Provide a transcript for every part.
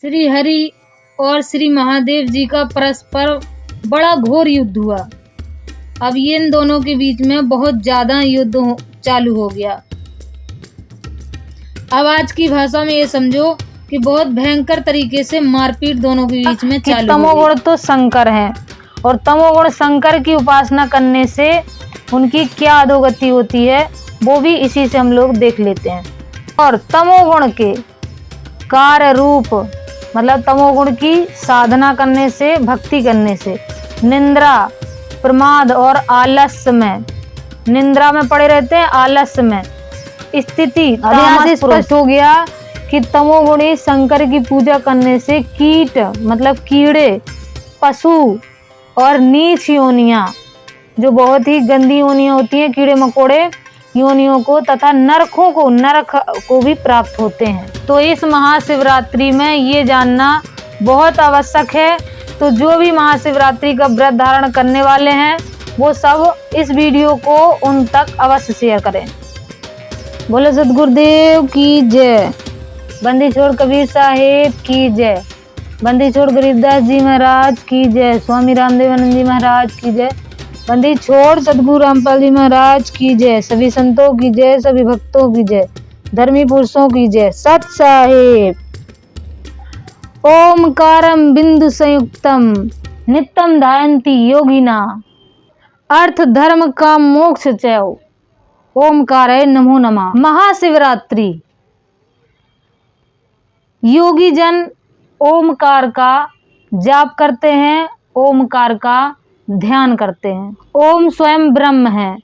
श्री हरि और श्री महादेव जी का परस्पर बड़ा घोर युद्ध हुआ। अब ये इन दोनों के बीच में बहुत ज्यादा युद्ध चालू हो गया। अब आज की भाषा में ये समझो कि बहुत भयंकर तरीके से मारपीट दोनों के बीच में चालू हो गई। तमोगुण तो शंकर हैं और तमोगुण शंकर की उपासना करने से उनकी क्या अधोगति होती है वो भी इसी से हम लोग देख लेते हैं। और तमोगुण के कार्य रूप मतलब तमोगुण की साधना करने से, भक्ति करने से निंद्रा, प्रमाद और आलस्य में, निंद्रा में पड़े रहते हैं, आलस्य में स्थिति। यहाँ से स्पष्ट हो गया कि तमोगुणी शंकर की पूजा करने से कीट मतलब कीड़े, पशु और नीच योनियां जो बहुत ही गंदी योनियां होती हैं, कीड़े मकोड़े योनियों को तथा नरक को भी प्राप्त होते हैं। तो इस महाशिवरात्रि में ये जानना बहुत आवश्यक है। तो जो भी महाशिवरात्रि का व्रत धारण करने वाले हैं वो सब इस वीडियो को उन तक अवश्य शेयर करें। बोले सतगुरुदेव की जय। बंदी छोड़ कबीर साहेब की जय। बंदी छोड़ गरीबदास जी महाराज की जय। स्वामी रामदेवानंद जी महाराज की जय। बंदी छोड़ सतगुरु रामपाल जी महाराज की जय। सभी संतों की जय, सभी भक्तों की जय, धर्मी पुरुषों की जय। सत साहेब। ओमकारम बिंदु संयुक्तम नित्यम ध्यायन्ति योगिना अर्थ धर्म काम मोक्ष चयो ओमकाराय नमो नमः। महाशिवरात्रि योगी जन ओमकार का जाप करते हैं, ओमकार का ध्यान करते हैं। ओम स्वयं ब्रह्म है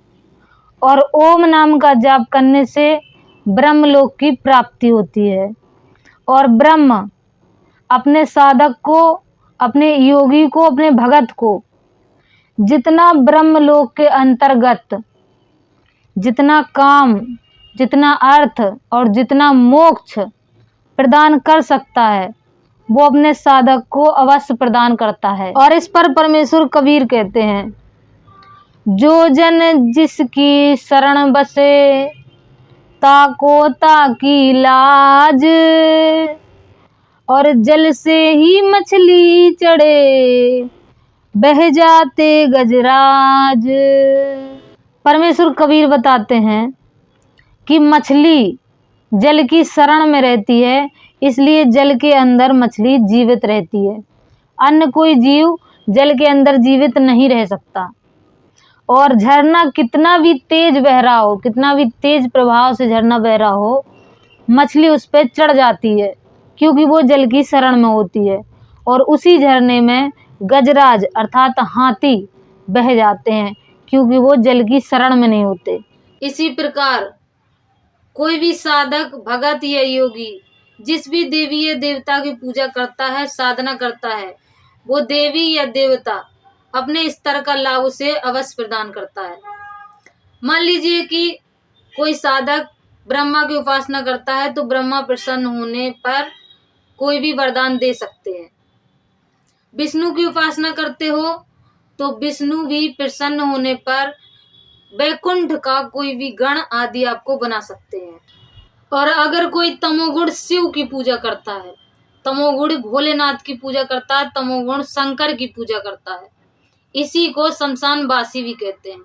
और ओम नाम का जाप करने से ब्रह्मलोक की प्राप्ति होती है। और ब्रह्म अपने साधक को, अपने योगी को, अपने भगत को जितना ब्रह्मलोक के अंतर्गत जितना काम, जितना अर्थ और जितना मोक्ष प्रदान कर सकता है वो अपने साधक को अवश्य प्रदान करता है। और इस पर परमेश्वर कबीर कहते हैं, जो जन जिसकी शरण बसे ताको ताकी लाज और जल से ही मछली चढ़े बह जाते गजराज। परमेश्वर कबीर बताते हैं कि मछली जल की शरण में रहती है, इसलिए जल के अंदर मछली जीवित रहती है। अन्य कोई जीव जल के अंदर जीवित नहीं रह सकता। और झरना कितना भी तेज बह रहा हो, कितना भी तेज प्रभाव से झरना बह रहा हो, मछली उस पर चढ़ जाती है क्योंकि वो जल की शरण में होती है। और उसी झरने में गजराज अर्थात हाथी बह जाते हैं क्योंकि वो जल की शरण में नहीं होते। इसी प्रकार कोई भी साधक, भगत या योगी जिस भी देवी या देवता की पूजा करता है, साधना करता है, वो देवी या देवता अपने स्तर का लाभ उसे अवश्य प्रदान करता है। मान लीजिए कि कोई साधक ब्रह्मा की उपासना करता है तो ब्रह्मा प्रसन्न होने पर कोई भी वरदान दे सकते हैं। विष्णु की उपासना करते हो तो विष्णु भी प्रसन्न होने पर वैकुंठ का कोई भी गण आदि आपको बना सकते हैं। और अगर कोई तमोगुण शिव की पूजा करता है, तमोगुण भोलेनाथ की पूजा करता है, तमोगुण शंकर की पूजा करता है, इसी को शमशानवासी भी कहते हैं।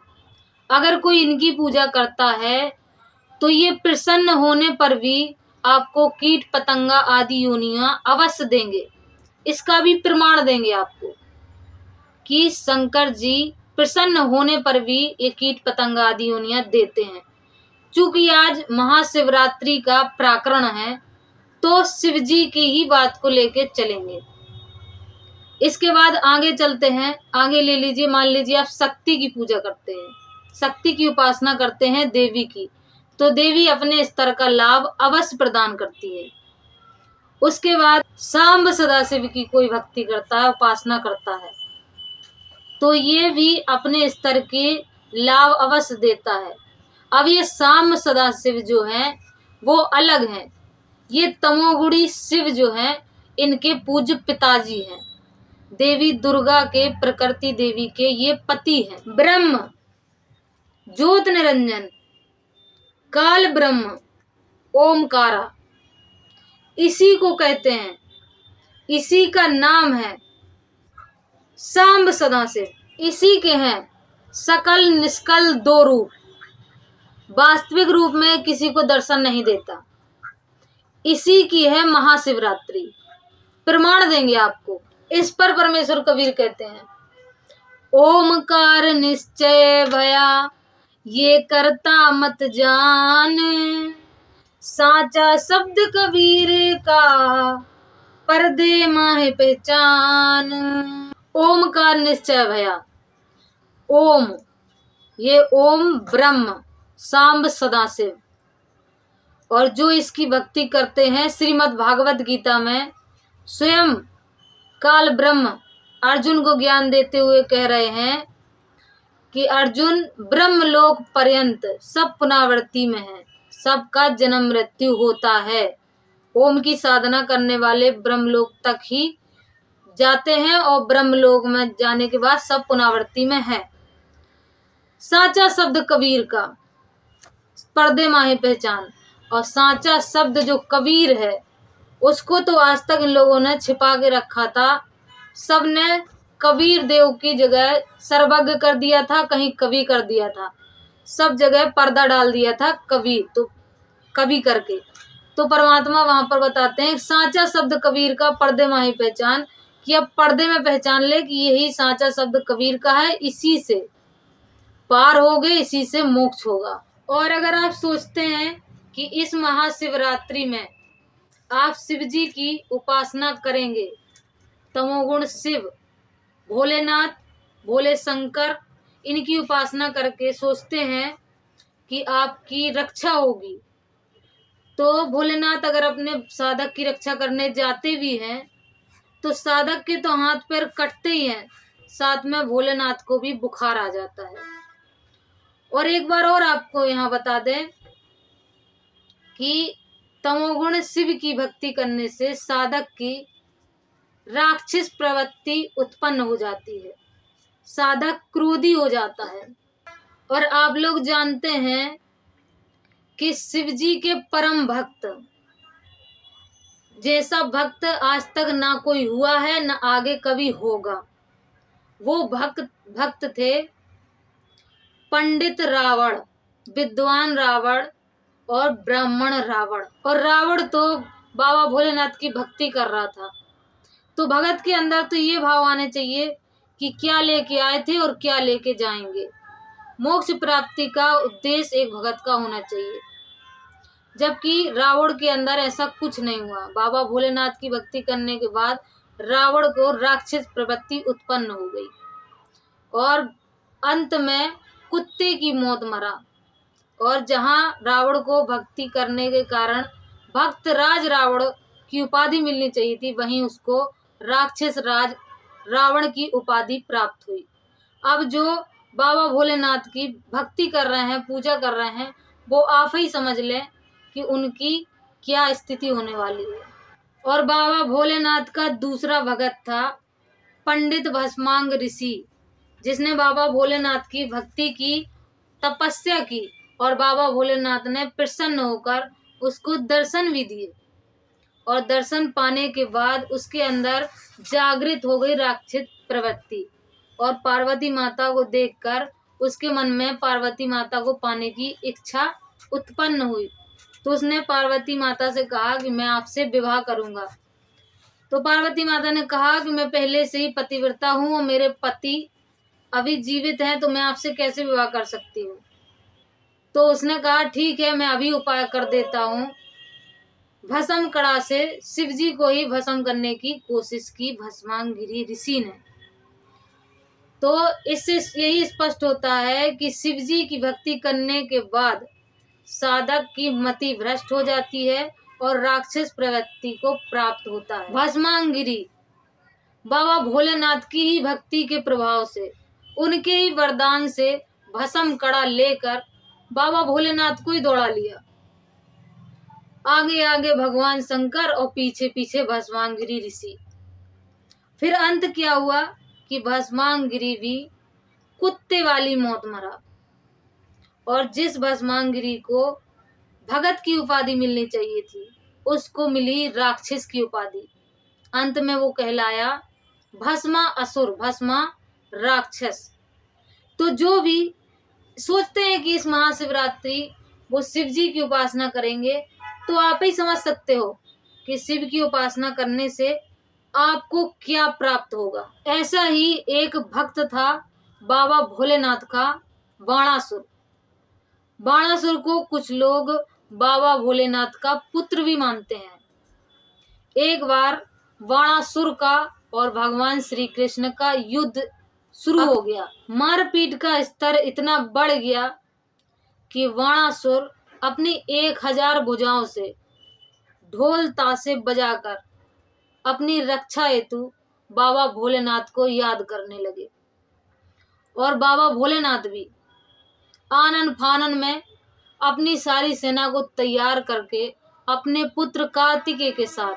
अगर कोई इनकी पूजा करता है तो ये प्रसन्न होने पर भी आपको कीट पतंगा आदि योनियां अवश्य देंगे। इसका भी प्रमाण देंगे आपको कि शंकर जी प्रसन्न होने पर भी ये कीट पतंग आदि योनियां देते हैं। चूंकि आज महाशिवरात्रि का प्राकरण है तो शिव जी की ही बात को लेके चलेंगे। इसके बाद आगे चलते हैं। आगे ले लीजिए, मान लीजिए आप शक्ति की पूजा करते हैं, शक्ति की उपासना करते हैं देवी की, तो देवी अपने स्तर का लाभ अवश्य प्रदान करती है। उसके बाद सांब सदाशिव की कोई भक्ति करता है, उपासना करता है, तो ये भी अपने स्तर के लाभ अवश्य देता है। अब ये सांब सदाशिव जो हैं वो अलग हैं। ये तमोगुणी शिव जो हैं इनके पूज्य पिताजी हैं। देवी दुर्गा के, प्रकृति देवी के ये पति हैं। ब्रह्म, ज्योत निरंजन, काल ब्रह्म, ओमकारा, इसी को कहते हैं इसी का नाम है सांब सदाशिव। इसी के हैं सकल निष्कल दो रूप, वास्तविक रूप में किसी को दर्शन नहीं देता। इसी की है महाशिवरात्रि। प्रमाण देंगे आपको। इस पर परमेश्वर कबीर कहते हैं, ओमकार निश्चय भया ये करता मत जान, साचा शब्द कबीर का पर्दे माहे पहचान। ओमकार निश्चय भया। ओम, ये ओम ब्रह्म सांब सदाशिव, और जो इसकी भक्ति करते हैं, श्रीमद् भागवत गीता में स्वयं काल ब्रह्म अर्जुन को ज्ञान देते हुए कह रहे हैं कि अर्जुन, ब्रह्मलोक पर्यंत सब पुनरावृत्ति में है, सबका जन्म मृत्यु होता है। ओम की साधना करने वाले ब्रह्मलोक तक ही जाते हैं और ब्रह्मलोक में जाने के बाद सब पुनरावृत्ति में है। साचा शब्द कबीर का पर्दे माहे पहचान, और साचा शब्द जो कबीर है उसको तो आज तक इन लोगों ने छिपा के रखा था। सबने कबीर देव की जगह सर्वज्ञ कर दिया था, कहीं कवि कर दिया था, सब जगह पर्दा डाल दिया था कबीर, तो कवि करके। तो परमात्मा वहां पर बताते हैं साचा शब्द कबीर का पर्दे माही पहचान, कि अब पर्दे में पहचान ले कि यही साचा शब्द कबीर का है, इसी से पार हो गए, इसी से मोक्ष होगा। और अगर आप सोचते हैं कि इस महाशिवरात्रि में आप शिव जी की उपासना करेंगे, तमोगुण शिव, भोलेनाथ, भोले शंकर, इनकी उपासना करके सोचते हैं कि आपकी रक्षा होगी, तो भोलेनाथ अगर अपने साधक की रक्षा करने जाते भी हैं तो साधक के तो हाथ पैर कटते ही हैं, साथ में भोलेनाथ को भी बुखार आ जाता है। और एक बार और आपको यहाँ बता दें कि तमोगुण शिव की भक्ति करने से साधक की राक्षस प्रवृत्ति उत्पन्न हो जाती है, साधक क्रोधी हो जाता है। और आप लोग जानते हैं कि शिव जी के परम भक्त जैसा भक्त आज तक ना कोई हुआ है, ना आगे कभी होगा। वो भक्त थे पंडित रावण, विद्वान रावण और ब्राह्मण रावण। और रावण तो बाबा भोलेनाथ की भक्ति कर रहा था, तो भगत के अंदर तो ये भाव आने चाहिए कि क्या लेके आए थे और क्या लेके जाएंगे। मोक्ष प्राप्ति का उद्देश्य एक भगत का होना चाहिए, जबकि रावण के अंदर ऐसा कुछ नहीं हुआ। बाबा भोलेनाथ की भक्ति करने के बाद रावण को राक्षस प्रवृत्ति उत्पन्न हो गई और अंत में कुत्ते की मौत मरा। और जहां रावण को भक्ति करने के कारण भक्त राज रावण की उपाधि मिलनी चाहिए थी, वहीं उसको राक्षस राज रावण की उपाधि प्राप्त हुई। अब जो बाबा भोलेनाथ की भक्ति कर रहे हैं, पूजा कर रहे हैं, वो आप ही समझ लें कि उनकी क्या स्थिति होने वाली है। और बाबा भोलेनाथ का दूसरा भगत था पंडित भस्मांग ऋषि, जिसने बाबा भोलेनाथ की भक्ति की, तपस्या की, और बाबा भोलेनाथ ने प्रसन्न होकर उसको दर्शन भी दिए। और दर्शन पाने के बाद उसके अंदर जागृत हो गई राक्षस प्रवृत्ति, और पार्वती माता को देखकर उसके मन में पार्वती माता को पाने की इच्छा उत्पन्न हुई। तो उसने पार्वती माता से कहा कि मैं आपसे विवाह करूंगा। तो पार्वती माता ने कहा कि मैं पहले से ही पतिव्रता हूँ और मेरे पति अभी जीवित हैं, तो मैं आपसे कैसे विवाह कर सकती हूँ। तो उसने कहा ठीक है, मैं अभी उपाय कर देता हूँ। भस्म कड़ा से शिव जी को ही भस्म करने की कोशिश की भस्मांगिरी ऋषि ने। तो इससे यही स्पष्ट होता है कि शिव जी की भक्ति करने के बाद साधक की मति भ्रष्ट हो जाती है और राक्षस प्रवृत्ति को प्राप्त होता है। भस्मांगिरी बाबा भोलेनाथ की ही भक्ति के प्रभाव से, उनके ही वरदान से भस्म कड़ा लेकर बाबा भोलेनाथ को ही दौड़ा लिया। आगे आगे भगवान शंकर और पीछे पीछे भस्मांगिरी ऋषि। फिर अंत क्या हुआ कि भस्मांगिरी भी कुत्ते वाली मौत मरा, और जिस भस्मांगिरी को भगत की उपाधि मिलनी चाहिए थी उसको मिली राक्षस की उपाधि। अंत में वो कहलाया भस्मा असुर, भस्मा राक्षस। तो जो भी सोचते हैं कि इस महाशिवरात्रि वो शिव जी की उपासना करेंगे, तो आप ही समझ सकते हो कि शिव की उपासना करने से आपको क्या प्राप्त होगा। ऐसा ही एक भक्त था बाबा भोलेनाथ का, बाणासुर। बाणासुर को कुछ लोग बाबा भोलेनाथ का पुत्र भी मानते हैं। एक बार बाणासुर का और भगवान श्री कृष्ण का युद्ध शुरू हो गया। मारपीट का स्तर इतना बढ़ गया कि बाणासुर अपनी 1000 भुजाओं से ढोल ताशे बजाकर अपनी रक्षा हेतु बाबा भोलेनाथ को याद करने लगे। और बाबा भोलेनाथ भी आनन फानन में अपनी सारी सेना को तैयार करके अपने पुत्र कार्तिकेय के साथ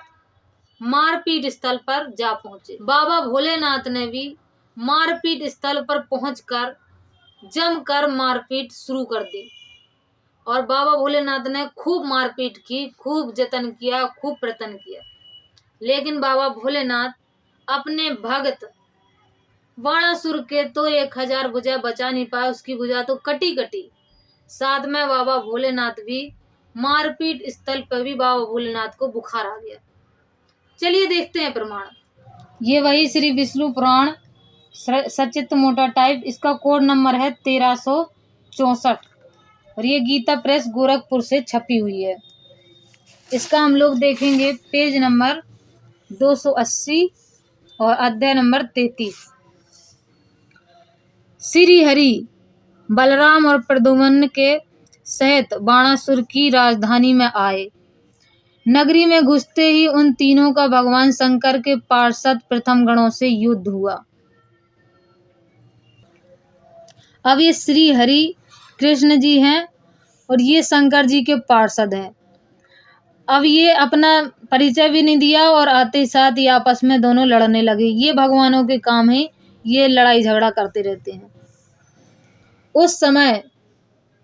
मारपीट स्थल पर जा पहुंचे। बाबा भोलेनाथ ने भी मारपीट स्थल पर पहुंचकर जमकर मारपीट शुरू कर दी। और बाबा भोलेनाथ ने खूब मारपीट की, खूब जतन किया, खूब प्रयत्न किया, लेकिन बाबा भोलेनाथ अपने भगत बाणासुर के तो 1000 भुजा बचा नहीं पाए, उसकी भुजा तो कटी कटी। साथ में बाबा भोलेनाथ भी मारपीट स्थल पर भी बाबा भोलेनाथ को बुखार आ गया। चलिए देखते हैं प्रमाण। ये वही श्री विष्णु पुराण सचित्र मोटा टाइप, इसका कोड नंबर है 1364 और ये गीता प्रेस गोरखपुर से छपी हुई है। इसका हम लोग देखेंगे पेज नंबर 280 और अध्याय नंबर 33। श्री हरि बलराम और प्रद्युम्न के सहित बाणासुर की राजधानी में आए। नगरी में घुसते ही उन तीनों का भगवान शंकर के पार्षद प्रथम गणों से युद्ध हुआ। अब ये श्री हरि कृष्ण जी हैं और ये शंकर जी के पार्षद हैं। अब ये अपना परिचय भी नहीं दिया और आते ही साथ ही आपस में दोनों लड़ने लगे। ये भगवानों के काम है, ये लड़ाई झगड़ा करते रहते हैं। उस समय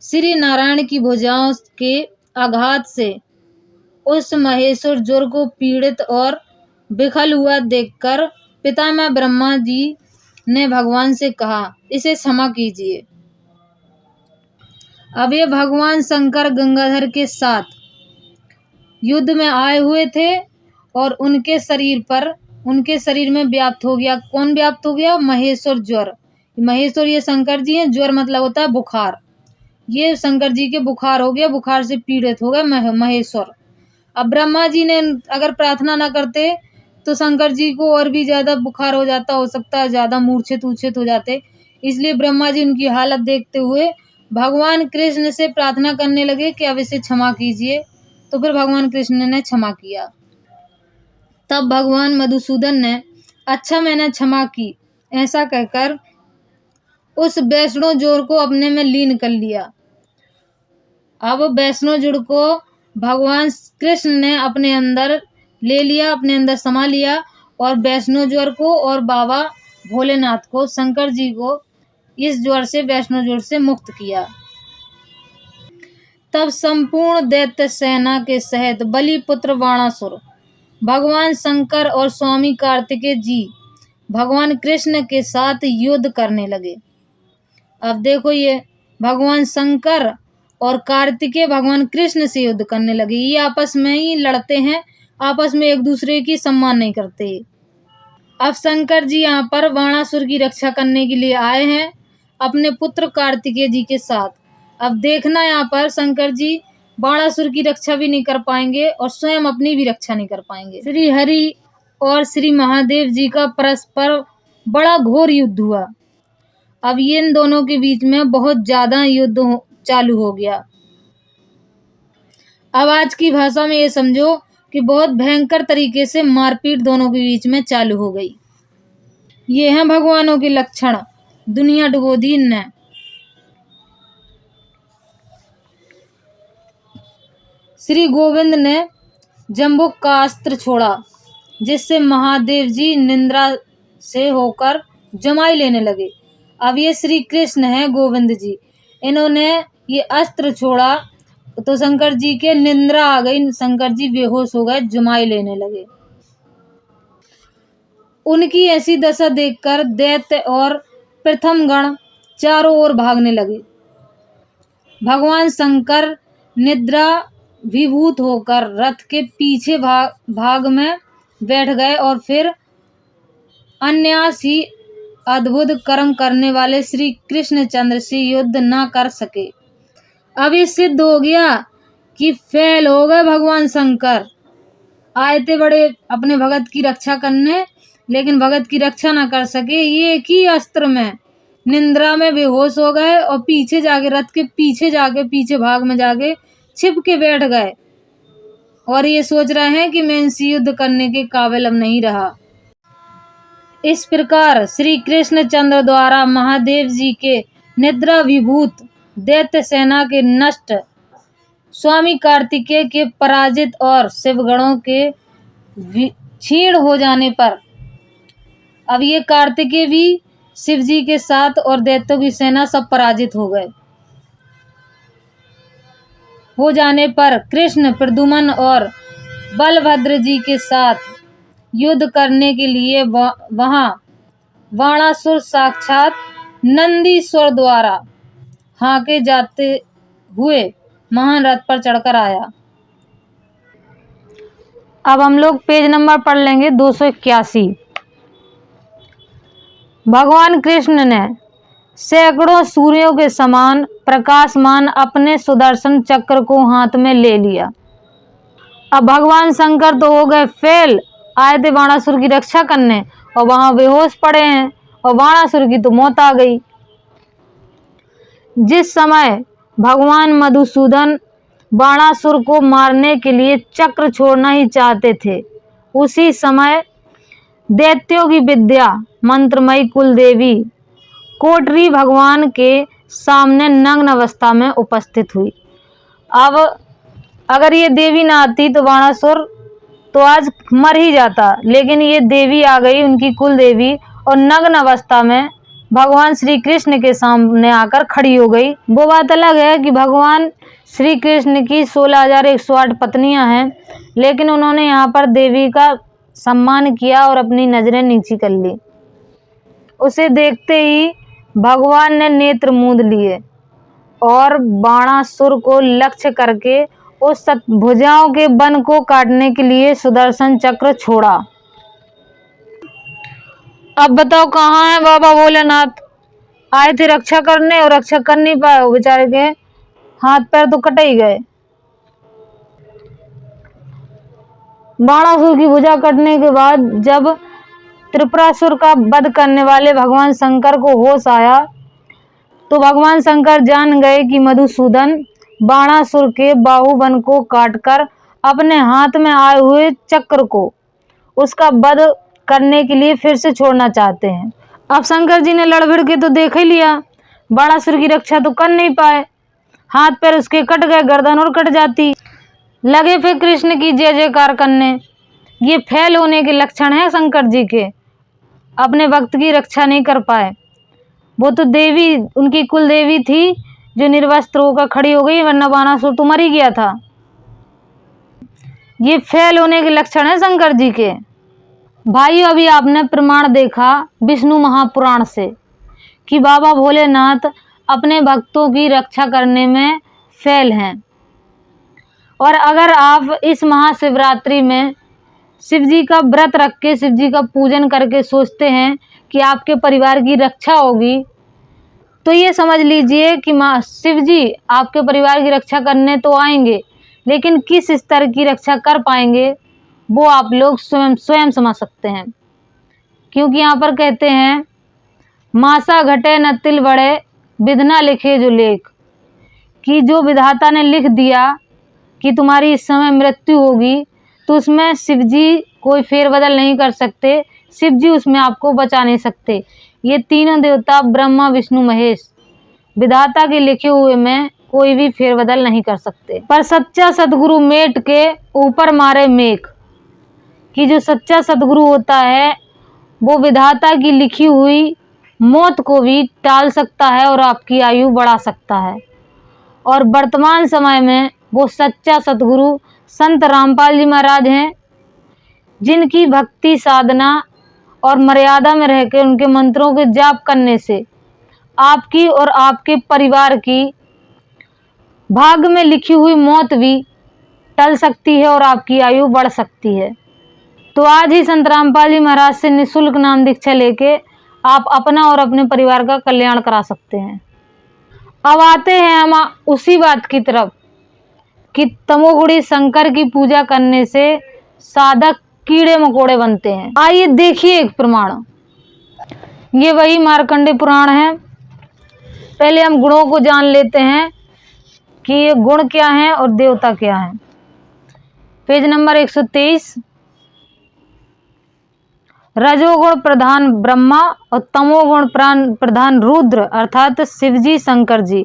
श्री नारायण की भुजाओं के आघात से उस महेश्वर को पीड़ित और विकल हुआ देखकर पितामह ब्रह्मा जी ने भगवान से कहा, इसे क्षमा कीजिए। अब ये भगवान शंकर गंगाधर के साथ युद्ध में आए हुए थे और उनके शरीर में व्याप्त हो गया। कौन व्याप्त हो गया? महेश्वर ज्वर। महेश्वर ये शंकर जी हैं, ज्वर मतलब होता है बुखार। ये शंकर जी के बुखार हो गया, बुखार से पीड़ित हो गए महेश्वर। अब ब्रह्मा जी ने अगर प्रार्थना ना करते तो शंकर जी को और भी ज्यादा बुखार हो जाता, हो सकता है ज्यादा मूर्छित हो जाते। इसलिए ब्रह्मा जी उनकी हालत देखते हुए भगवान कृष्ण से प्रार्थना करने लगे कि अब इसे क्षमा कीजिए। तो फिर भगवान कृष्ण ने क्षमा किया। तब भगवान मधुसूदन ने अच्छा मैंने क्षमा की ऐसा कहकर उस वैष्णो जोड़ को अपने में लीन कर लिया। अब वैष्णो जोड़ को भगवान कृष्ण ने अपने अंदर ले लिया, अपने अंदर समा लिया और वैष्णो ज्वर को और बाबा भोलेनाथ को, शंकर जी को इस ज्वर से, वैष्णो ज्वर से मुक्त किया। तब संपूर्ण दैत्य सेना के सहित बलिपुत्र बाणासुर भगवान शंकर और स्वामी कार्तिकेय जी भगवान कृष्ण के साथ युद्ध करने लगे। अब देखो, ये भगवान शंकर और कार्तिकेय भगवान कृष्ण से युद्ध करने लगे। ये आपस में ही लड़ते हैं, आपस में एक दूसरे की सम्मान नहीं करते। अब शंकर जी यहाँ पर बाणासुर की रक्षा करने के लिए आए हैं अपने पुत्र कार्तिकेय जी के साथ। अब देखना, यहाँ पर शंकर जी बाणासुर की रक्षा भी नहीं कर पाएंगे और स्वयं अपनी भी रक्षा नहीं कर पाएंगे। श्री हरि और श्री महादेव जी का परस्पर बड़ा घोर युद्ध हुआ। अब ये इन दोनों के बीच में बहुत ज्यादा युद्ध चालू हो गया। अब आज की भाषा में ये समझो कि बहुत भयंकर तरीके से मारपीट दोनों के बीच में चालू हो गई। ये हैं भगवानों के लक्षण, दुनिया डुबो दी इनने। श्री गोविंद ने जम्बुक का अस्त्र छोड़ा जिससे महादेव जी निंद्रा से होकर जमाई लेने लगे। अब ये श्री कृष्ण हैं गोविंद जी, इन्होंने ये अस्त्र छोड़ा तो शंकर जी के निंद्रा आ गई, शंकर जी बेहोश हो गए, जमाई लेने लगे। उनकी ऐसी दशा देखकर दैत्य और प्रथम गण चारों ओर भागने लगे। भगवान शंकर निद्रा विभूत होकर रथ के पीछे भाग में बैठ गए और फिर अन्यास ही अद्भुत कर्म करने वाले श्री कृष्णचंद्र से युद्ध न कर सके। अब ये सिद्ध हो गया कि फेल हो गए भगवान शंकर। आए थे बड़े अपने भगत की रक्षा करने, लेकिन भगत की रक्षा न कर सके। ये एक ही अस्त्र में निंद्रा में बेहोश हो गए और पीछे जाके रथ के पीछे भाग में जाके छिप के बैठ गए और ये सोच रहे हैं कि मैं इनसे युद्ध करने के काबिल अब नहीं रहा। इस प्रकार श्री कृष्णचंद्र द्वारा महादेव जी के निद्रा विभूत दैत्य सेना के नष्ट, स्वामी कार्तिकेय के पराजित और शिवगणों के क्षीण हो जाने पर अब ये कार्तिकेय भी शिव जी के साथ और दैत्यों की सेना सब पराजित हो जाने पर कृष्ण प्रद्युम्न और बलभद्र जी के साथ युद्ध करने के लिए वहां बाणासुर साक्षात नंदीश्वर द्वारा हाके जाते हुए महान रथ पर चढ़कर आया। अब हम लोग पेज नंबर पढ़ लेंगे 281। भगवान कृष्ण ने सैकड़ों सूर्यों के समान प्रकाशमान अपने सुदर्शन चक्र को हाथ में ले लिया। अब भगवान शंकर तो हो गए फेल, आए थे बाणासुर की रक्षा करने और वहां बेहोश पड़े हैं और बाणासुर की तो मौत आ गई। जिस समय भगवान मधुसूदन बाणासुर को मारने के लिए चक्र छोड़ना ही चाहते थे, उसी समय दैत्यों की विद्या मंत्रमयी कुलदेवी कोटरी भगवान के सामने नग्न अवस्था में उपस्थित हुई। अब अगर ये देवी ना आती तो बाणासुर तो आज मर ही जाता, लेकिन ये देवी आ गई, उनकी कुल देवी, और नग्न अवस्था में भगवान श्री कृष्ण के सामने आकर खड़ी हो गई। वो बात अलग है कि भगवान श्री कृष्ण की 16,108 पत्नियां हैं, लेकिन उन्होंने यहाँ पर देवी का सम्मान किया और अपनी नजरें नीची कर ली। उसे देखते ही भगवान ने नेत्र मूंद लिए और बाणासुर को लक्ष्य करके उस भुजाओं के वन को काटने के लिए सुदर्शन चक्र छोड़ा। अब बताओ कहाँ है बाबा भोलेनाथ? आए थे रक्षा करने और रक्षा कर नहीं पाए, बेचारे के हाथ पैर तो कट ही गए। बाणासुर की भुजा कटने के बाद जब त्रिपुरासुर का वध करने वाले भगवान शंकर को होश आया तो भगवान शंकर जान गए कि मधुसूदन बाणासुर के बाहुबन को काटकर अपने हाथ में आए हुए चक्र को उसका वध करने के लिए फिर से छोड़ना चाहते हैं। अब शंकर जी ने लड़ भिड़ के तो देख ही लिया, बाणासुर की रक्षा तो कर नहीं पाए, हाथ पैर उसके कट गए, गर्दन और कट जाती। लगे फिर कृष्ण की जय जयकार करने। ये फेल होने के लक्षण हैं शंकर जी के, अपने भक्त की रक्षा नहीं कर पाए। वो तो देवी, उनकी कुल देवी थी जो निर्वस्त्र होकर खड़ी हो गई, वरना बाणासुर तो मर ही गया था। ये फेल होने के लक्षण है शंकर जी के। भाइयों, अभी आपने प्रमाण देखा विष्णु महापुराण से कि बाबा भोलेनाथ अपने भक्तों की रक्षा करने में फेल हैं। और अगर आप इस महाशिवरात्रि में शिव जी का व्रत रख के, शिव जी का पूजन करके सोचते हैं कि आपके परिवार की रक्षा होगी, तो ये समझ लीजिए कि शिव जी आपके परिवार की रक्षा करने तो आएंगे, लेकिन किस स्तर की रक्षा कर पाएंगे वो आप लोग स्वयं समझ सकते हैं। क्योंकि यहाँ पर कहते हैं, मासा घटे न तिल बड़े विधना लिखे जो लेख, कि जो विधाता ने लिख दिया कि तुम्हारी इस समय मृत्यु होगी, तो उसमें शिव जी कोई फेरबदल नहीं कर सकते, शिव जी उसमें आपको बचा नहीं सकते। ये तीनों देवता ब्रह्मा विष्णु महेश विधाता के लिखे हुए में कोई भी फेरबदल नहीं कर सकते। पर सच्चा सदगुरु मेट के ऊपर मारे मेघ, कि जो सच्चा सदगुरु होता है वो विधाता की लिखी हुई मौत को भी टाल सकता है और आपकी आयु बढ़ा सकता है। और वर्तमान समय में वो सच्चा सदगुरु संत रामपाल जी महाराज हैं, जिनकी भक्ति साधना और मर्यादा में रहकर उनके मंत्रों के जाप करने से आपकी और आपके परिवार की भाग्य में लिखी हुई मौत भी टल सकती है और आपकी आयु बढ़ सकती है। तो आज ही संत रामपाल जी महाराज से निःशुल्क नाम दीक्षा लेके आप अपना और अपने परिवार का कल्याण करा सकते हैं। अब आते हैं हम उसी बात की तरफ कि तमोगुणी शंकर की पूजा करने से साधक कीड़े मकोड़े बनते हैं। आइए देखिए एक प्रमाण। ये वही मार्कंडेय पुराण है। पहले हम गुणों को जान लेते हैं कि ये गुण क्या हैं और देवता क्या हैं। Page number 123। रजोगुण प्रधान ब्रह्मा और तमोगुण प्रधान रुद्र अर्थात शिवजी शंकर जी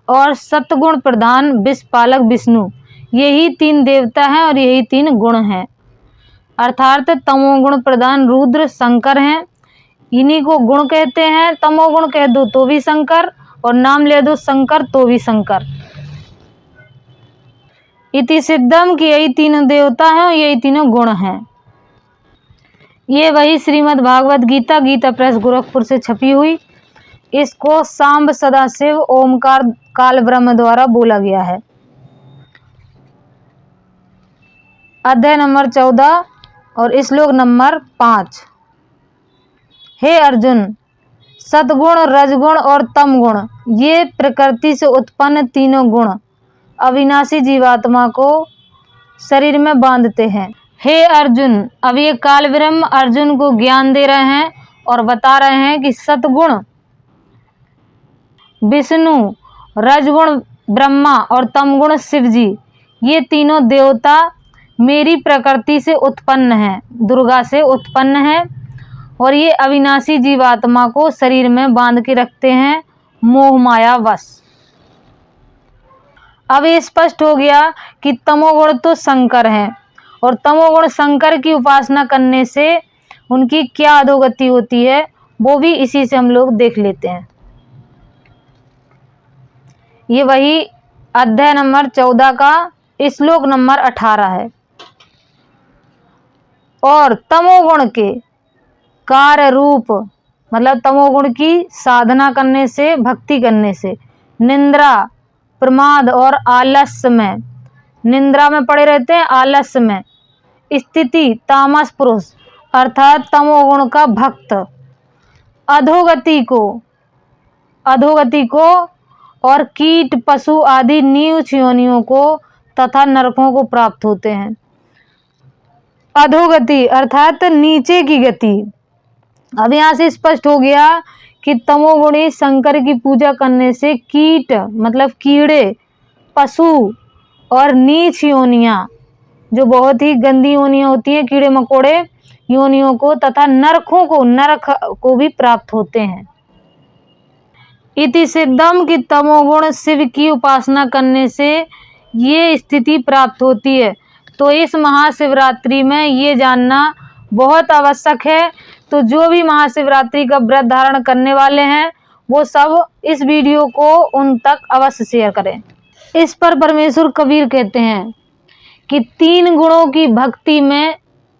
और सतगुण प्रधान विषपालक विष्णु, यही 3 देवता हैं और यही 3 गुण हैं। अर्थात तमोगुण प्रधान रुद्र शंकर हैं, इन्हीं को गुण कहते हैं। तमोगुण कह दो तो भी शंकर और नाम ले दो शंकर तो भी शंकर। इति सिद्धम कि यही 3 देवता हैं और यही 3 गुण हैं। ये वही श्रीमद् भागवत गीता गीता प्रेस गोरखपुर से छपी हुई। इसको सांब सदाशिव ओमकार काल ब्रह्म द्वारा बोला गया है। अध्याय नंबर 14 और श्लोक नंबर 5। हे अर्जुन, सतगुण रजगुण और तमगुण ये प्रकृति से उत्पन्न तीनों गुण अविनाशी जीवात्मा को शरीर में बांधते हैं। हे अर्जुन, अब ये काल ब्रह्म अर्जुन को ज्ञान दे रहे हैं और बता रहे हैं कि सतगुण विष्णु, रजगुण ब्रह्मा और तमगुण शिव जी, ये तीनों देवता मेरी प्रकृति से उत्पन्न हैं, दुर्गा से उत्पन्न हैं और ये अविनाशी जीवात्मा को शरीर में बांध के रखते हैं मोह माया वश। अब ये स्पष्ट हो गया कि तमोगुण तो शंकर हैं और तमोगुण शंकर की उपासना करने से उनकी क्या अधोगति होती है, वो भी इसी से हम लोग देख लेते हैं। ये वही अध्याय नंबर 14 का श्लोक नंबर 18 है। और तमोगुण के कार्य रूप मतलब तमोगुण की साधना करने से, भक्ति करने से निंद्रा, प्रमाद और आलस्य में, निंद्रा में पड़े रहते हैं, आलस्य में स्थिति तामस पुरुष अर्थात तमोगुण का भक्त अधोगति को और कीट पशु आदि नीच योनियों को तथा नरकों को प्राप्त होते हैं। अधोगति अर्थात नीचे की गति। अब यहाँ से स्पष्ट हो गया कि तमोगुणी शंकर की पूजा करने से कीट मतलब कीड़े, पशु और नीच योनियां जो बहुत ही गंदी योनियां होती हैं, कीड़े मकोड़े योनियों को तथा नरक को भी प्राप्त होते हैं। इति सिद्धम कि तमोगुण शिव की उपासना करने से ये स्थिति प्राप्त होती है। तो इस महाशिवरात्रि में ये जानना बहुत आवश्यक है। तो जो भी महाशिवरात्रि का व्रत धारण करने वाले हैं वो सब इस वीडियो को उन तक अवश्य शेयर करें। इस पर परमेश्वर कबीर कहते हैं कि 3 गुणों की भक्ति में,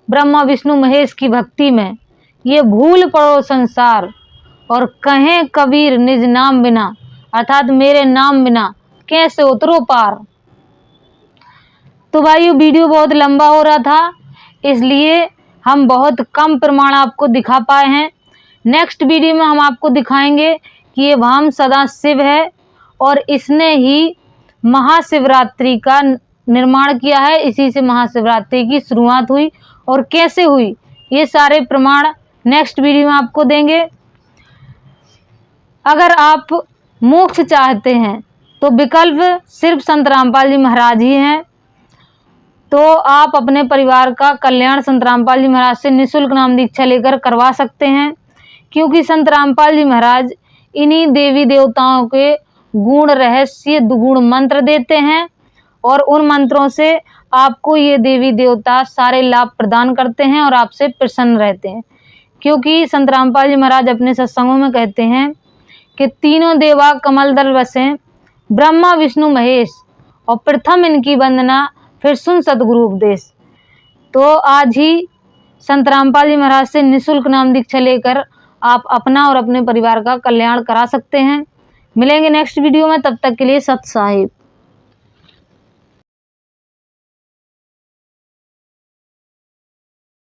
ब्रह्मा विष्णु महेश की भक्ति में ये भूल पड़ो संसार और कहें कबीर निज नाम बिना अर्थात मेरे नाम बिना कैसे उतरो पार। तो भाई वीडियो बहुत लंबा हो रहा था, इसलिए हम बहुत कम प्रमाण आपको दिखा पाए हैं। नेक्स्ट वीडियो में हम आपको दिखाएंगे कि ये वाम सदाशिव है और इसने ही महाशिवरात्रि का निर्माण किया है। इसी से महाशिवरात्रि की शुरुआत हुई और कैसे हुई ये सारे प्रमाण नेक्स्ट वीडियो में आपको देंगे। अगर आप मोक्ष चाहते हैं तो विकल्प सिर्फ संत रामपाल जी महाराज ही हैं। तो आप अपने परिवार का कल्याण संत रामपाल जी महाराज से निःशुल्क नाम दीक्षा लेकर करवा सकते हैं, क्योंकि संत रामपाल जी महाराज इन्हीं देवी देवताओं के गुण रहस्य दुगुण मंत्र देते हैं और उन मंत्रों से आपको ये देवी देवता सारे लाभ प्रदान करते हैं और आपसे प्रसन्न रहते हैं। क्योंकि संत रामपाल जी महाराज अपने सत्संगों में कहते हैं कि 3 देवा कमल दल बसे, ब्रह्मा विष्णु महेश और प्रथम इनकी वंदना फिर सुन सतगुरु उपदेश। तो आज ही संत रामपाल जी महाराज से निःशुल्क नाम दीक्षा लेकर आप अपना और अपने परिवार का कल्याण करा सकते हैं। मिलेंगे नेक्स्ट वीडियो में, तब तक के लिए सत साहिब।